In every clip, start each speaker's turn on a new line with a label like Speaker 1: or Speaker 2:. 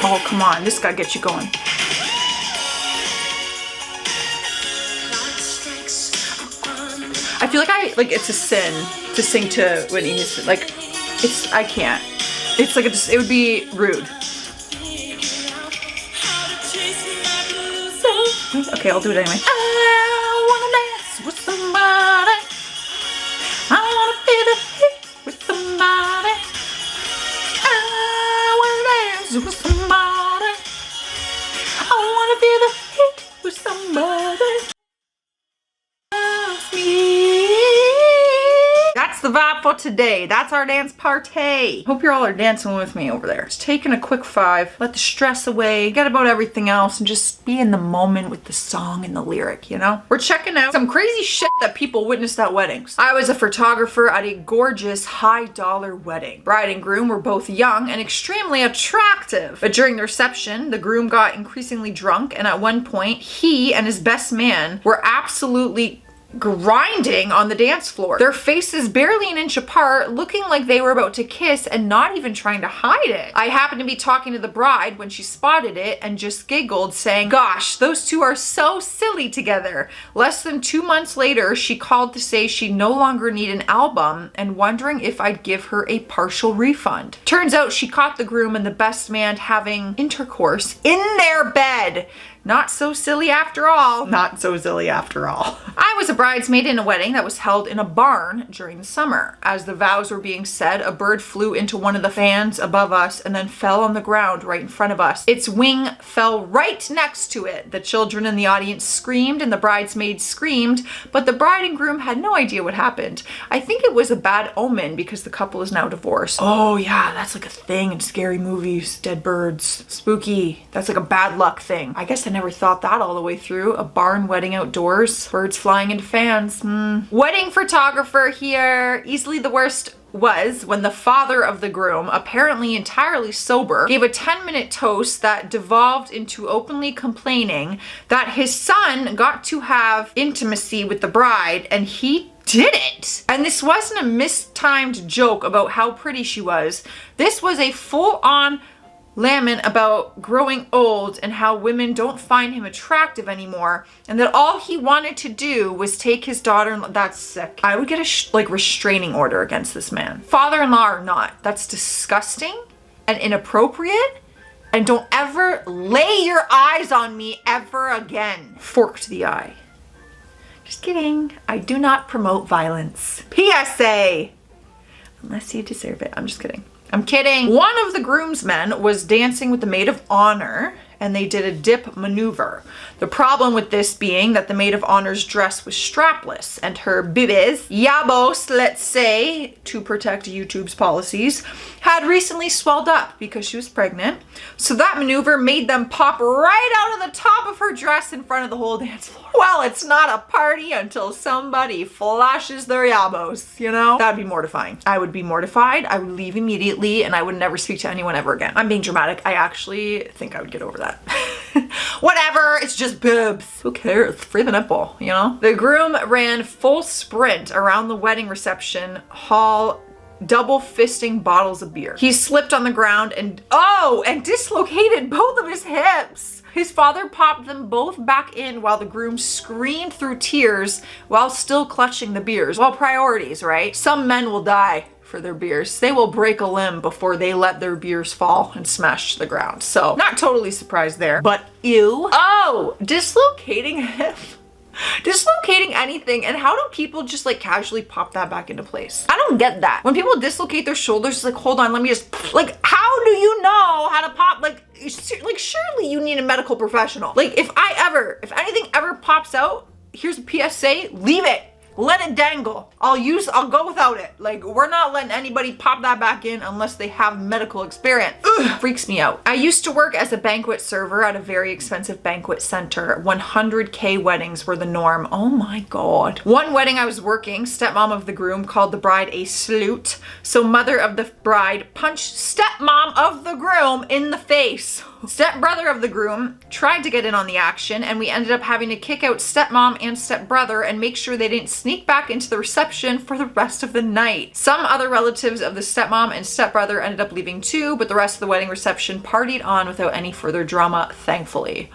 Speaker 1: Oh, come on. This gotta get you going. I feel like it's a sin to sing to Whitney Houston. Like, I can't. It's like, it would be rude. Okay, I'll do it anyway. I wanna dance with somebody. I wanna feel the heat with somebody. I wanna dance with somebody. I wanna feel the heat with somebody. That's the vibe for today. That's our dance party. Hope you all are dancing with me over there. Just taking a quick 5, let the stress away, forget about everything else, and just be in the moment with the song and the lyric, you know? We're checking out some crazy shit that people witnessed at weddings. I was a photographer at a gorgeous high-dollar wedding. Bride and groom were both young and extremely attractive. But during the reception, the groom got increasingly drunk, and at one point, he and his best man were absolutely grinding on the dance floor. Their faces barely an inch apart, looking like they were about to kiss and not even trying to hide it. I happened to be talking to the bride when she spotted it and just giggled, saying, "Gosh, those two are so silly together." Less than 2 months later, she called to say she no longer needed an album and wondering if I'd give her a partial refund. Turns out she caught the groom and the best man having intercourse in their bed. Not so silly after all. Not so silly after all. I was a bridesmaid in a wedding that was held in a barn during the summer. As the vows were being said, a bird flew into one of the fans above us and then fell on the ground right in front of us. Its wing fell right next to it. The children in the audience screamed and the bridesmaids screamed, but the bride and groom had no idea what happened. I think it was a bad omen because the couple is now divorced. Oh yeah, that's like a thing in scary movies. Dead birds. Spooky. That's like a bad luck thing. I guess I never thought that all the way through. A barn wedding outdoors, birds flying into fans. Wedding photographer here. Easily the worst was when the father of the groom, apparently entirely sober, gave a 10-minute toast that devolved into openly complaining that his son got to have intimacy with the bride and he didn't. And this wasn't a mistimed joke about how pretty she was. This was a full-on lament about growing old and how women don't find him attractive anymore, and that all he wanted to do was take his daughter. That's sick. I would get a restraining order against this man. Father-in-law or not, that's disgusting and inappropriate, and don't ever lay your eyes on me ever again. Fork to the eye. Just kidding. I do not promote violence. PSA. Unless you deserve it. I'm just kidding. I'm kidding. One of the groomsmen was dancing with the maid of honor and they did a dip maneuver. The problem with this being that the maid of honor's dress was strapless and her bibis, yabos, let's say, to protect YouTube's policies, had recently swelled up because she was pregnant. So that maneuver made them pop right out of the top of her dress in front of the whole dance floor. Well, it's not a party until somebody flashes their yabos, you know? That'd be mortifying. I would be mortified, I would leave immediately, and I would never speak to anyone ever again. I'm being dramatic. I actually think I would get over that. Whatever, it's just boobs. Who cares? Free the nipple, you know? The groom ran full sprint around the wedding reception hall, double fisting bottles of beer. He slipped on the ground and dislocated both of his hips. His father popped them both back in while the groom screamed through tears while still clutching the beers. Well, priorities, right? Some men will die for their beers. They will break a limb before they let their beers fall and smash to the ground. So not totally surprised there, but ew. Oh, dislocating hip. Dislocating anything, and how do people just like casually pop that back into place? I don't get that. When people dislocate their shoulders, it's like, hold on, let me just, like, how do you know how to pop? Like surely you need a medical professional. Like if anything ever pops out, here's a PSA, leave it. Let it dangle. I'll go without it. Like, we're not letting anybody pop that back in unless they have medical experience. Ugh, freaks me out. I used to work as a banquet server at a very expensive banquet center. 100K weddings were the norm. Oh my God. One wedding I was working, stepmom of the groom called the bride a slut. So mother of the bride punched stepmom of the groom in the face. Stepbrother of the groom tried to get in on the action, and we ended up having to kick out stepmom and stepbrother and make sure they didn't sneak back into the reception for the rest of the night. Some other relatives of the stepmom and stepbrother ended up leaving too, but the rest of the wedding reception partied on without any further drama, thankfully.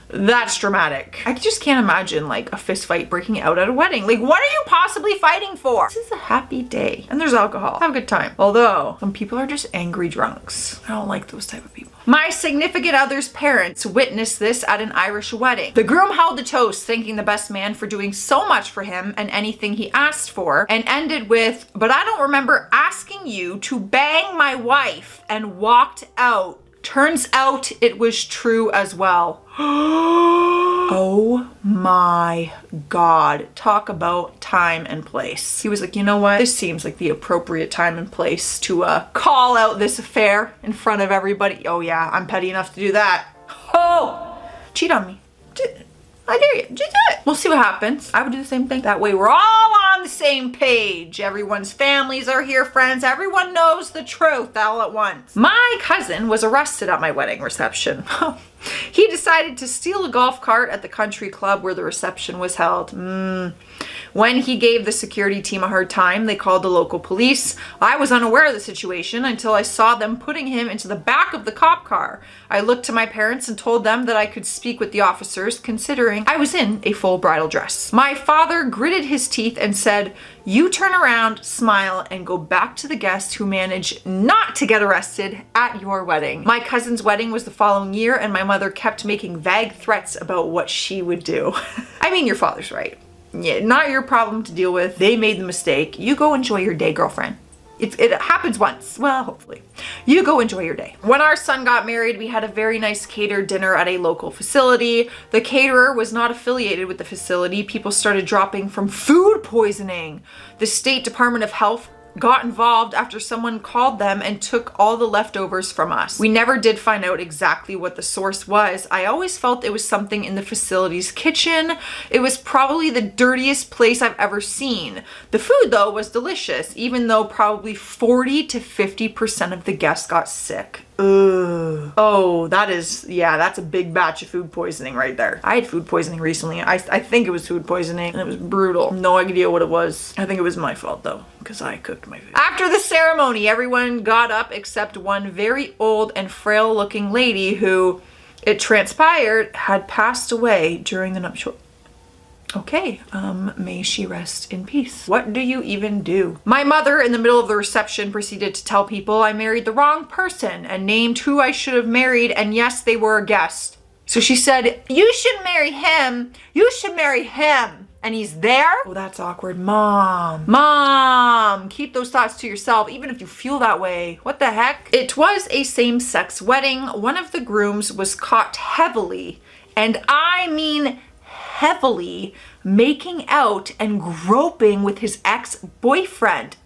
Speaker 1: That's dramatic. I just can't imagine like a fist fight breaking out at a wedding. Like, what are you possibly fighting for? This is a happy day. And there's alcohol. Have a good time. Although, some people are just angry drunks. I don't like those type of people. My significant other's parents witnessed this at an Irish wedding. The groom held a toast thanking the best man for doing so much for him and anything he asked for, and ended with, "But I don't remember asking you to bang my wife," and walked out. Turns out it was true as well. Oh my God. Talk about time and place. He was like, you know what? This seems like the appropriate time and place to call out this affair in front of everybody. Oh yeah, I'm petty enough to do that. Oh, cheat on me. I dare you. Just do it. We'll see what happens. I would do the same thing. That way we're all on the same page. Everyone's families are here, friends. Everyone knows the truth all at once. My cousin was arrested at my wedding reception. He decided to steal a golf cart at the country club where the reception was held. When he gave the security team a hard time, they called the local police. I was unaware of the situation until I saw them putting him into the back of the cop car. I looked to my parents and told them that I could speak with the officers, considering I was in a full bridal dress. My father gritted his teeth and said, "You turn around, smile, and go back to the guests who managed not to get arrested at your wedding." My cousin's wedding was the following year, and my mother kept making vague threats about what she would do. I mean, your father's right. Yeah, not your problem to deal with. They made the mistake. You go enjoy your day, girlfriend. It happens once. Well, hopefully. You go enjoy your day. When our son got married, we had a very nice catered dinner at a local facility. The caterer was not affiliated with the facility. People started dropping from food poisoning. The State Department of Health got involved after someone called them and took all the leftovers from us. We never did find out exactly what the source was. I always felt it was something in the facility's kitchen. It was probably the dirtiest place I've ever seen. The food though was delicious, even though probably 40 to 50% of the guests got sick. Ugh. Oh, that's a big batch of food poisoning right there. I had food poisoning recently. I think it was food poisoning and it was brutal. No idea what it was. I think it was my fault though, because I cooked my food. After the ceremony, everyone got up except one very old and frail looking lady who, it transpired, had passed away during the nuptial. Okay, may she rest in peace. What do you even do? My mother, in the middle of the reception, proceeded to tell people I married the wrong person and named who I should have married, and yes, they were a guest. So she said, "You should marry him. You should marry him. And he's there?" Oh, that's awkward. Mom, keep those thoughts to yourself, even if you feel that way. What the heck? It was a same-sex wedding. One of the grooms was caught heavily, and I mean heavily, making out and groping with his ex-boyfriend.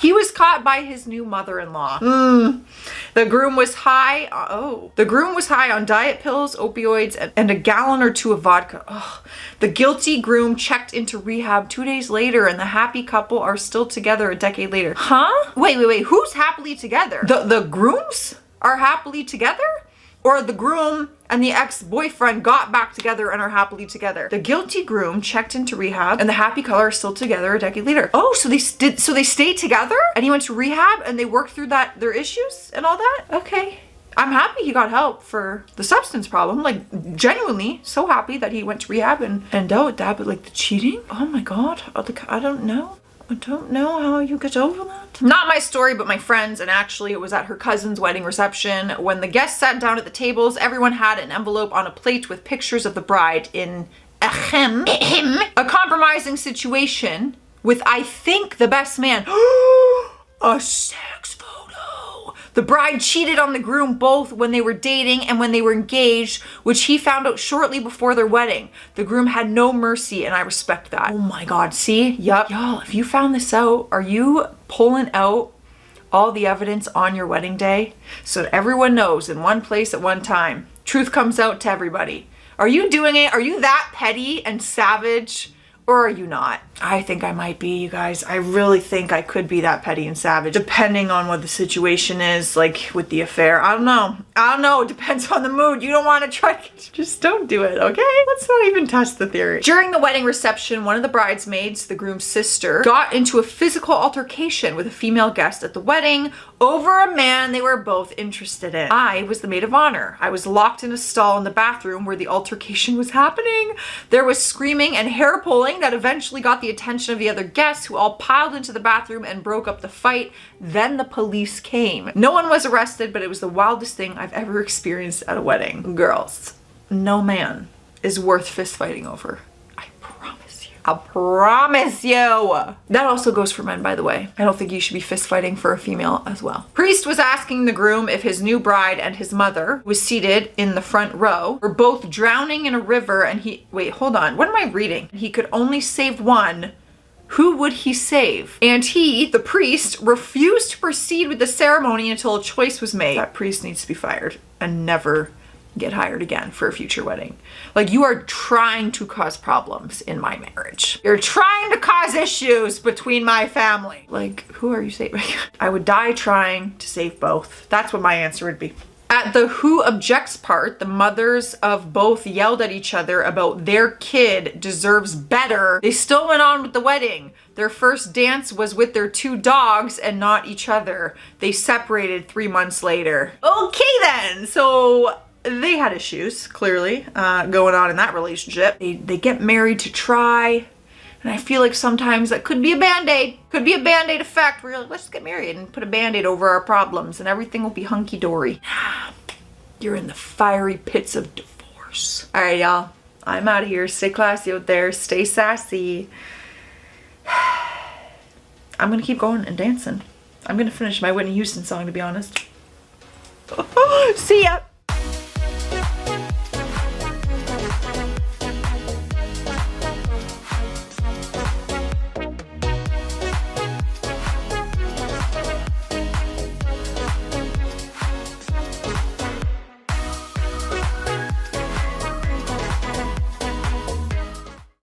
Speaker 1: He was caught by his new mother-in-law. The groom was high. The groom was high on diet pills, opioids, and a gallon or two of vodka. The guilty groom checked into rehab 2 days later, and the happy couple are still together a decade later. Huh? Wait. Who's happily together? The grooms are happily together? Or the groom and the ex-boyfriend got back together and are happily together? The guilty groom checked into rehab and the happy couple are still together a decade later. Oh, so they stayed together and he went to rehab and they worked through their issues and all that? Okay. I'm happy he got help for the substance problem. Like, genuinely so happy that he went to rehab and dealt with that. But like the cheating? Oh my God. I don't know. I don't know how you get over that. Not my story, but my friend's, and actually it was at her cousin's wedding reception. When the guests sat down at the tables, everyone had an envelope on a plate with pictures of the bride in a compromising situation with, I think, the best man. A sex photo. The bride cheated on the groom both when they were dating and when they were engaged, which he found out shortly before their wedding. The groom had no mercy, and I respect that. Oh my God, see? Yup. Y'all, if you found this out, are you pulling out all the evidence on your wedding day so that everyone knows in one place at one time? Truth comes out to everybody. Are you doing it? Are you that petty and savage, or are you not? I think I might be, you guys. I really think I could be that petty and savage, depending on what the situation is, like with the affair. I don't know. It depends on the mood. You don't want to try to, just don't do it, okay? Let's not even test the theory. During the wedding reception, one of the bridesmaids, the groom's sister, got into a physical altercation with a female guest at the wedding over a man they were both interested in. I was the maid of honor. I was locked in a stall in the bathroom where the altercation was happening. There was screaming and hair pulling that eventually got the attention of the other guests, who all piled into the bathroom and broke up the fight. Then the police came. No one was arrested, but it was the wildest thing I've ever experienced at a wedding. Girls, no man is worth fist fighting over. I promise you. That also goes for men, by the way. I don't think you should be fist fighting for a female as well. Priest was asking the groom if his new bride and his mother, who was seated in the front row, were both drowning in a river, and wait, hold on. What am I reading? He could only save one. Who would he save? And he, the priest, refused to proceed with the ceremony until a choice was made. That priest needs to be fired and never get hired again for a future wedding. Like, you are trying to cause problems in my marriage. You're trying to cause issues between my family. Like, who are you saving? I would die trying to save both. That's what my answer would be. At the who objects part, the mothers of both yelled at each other about their kid deserves better. They still went on with the wedding. Their first dance was with their 2 dogs and not each other. They separated 3 months later. Okay then, so they had issues, clearly, going on in that relationship. They get married to try, and I feel like sometimes that could be a band-aid. Could be a band-aid effect where you're like, let's just get married and put a band-aid over our problems and everything will be hunky-dory. You're in the fiery pits of divorce. All right, y'all. I'm out of here. Stay classy out there. Stay sassy. I'm gonna keep going and dancing. I'm gonna finish my Whitney Houston song, to be honest. See ya.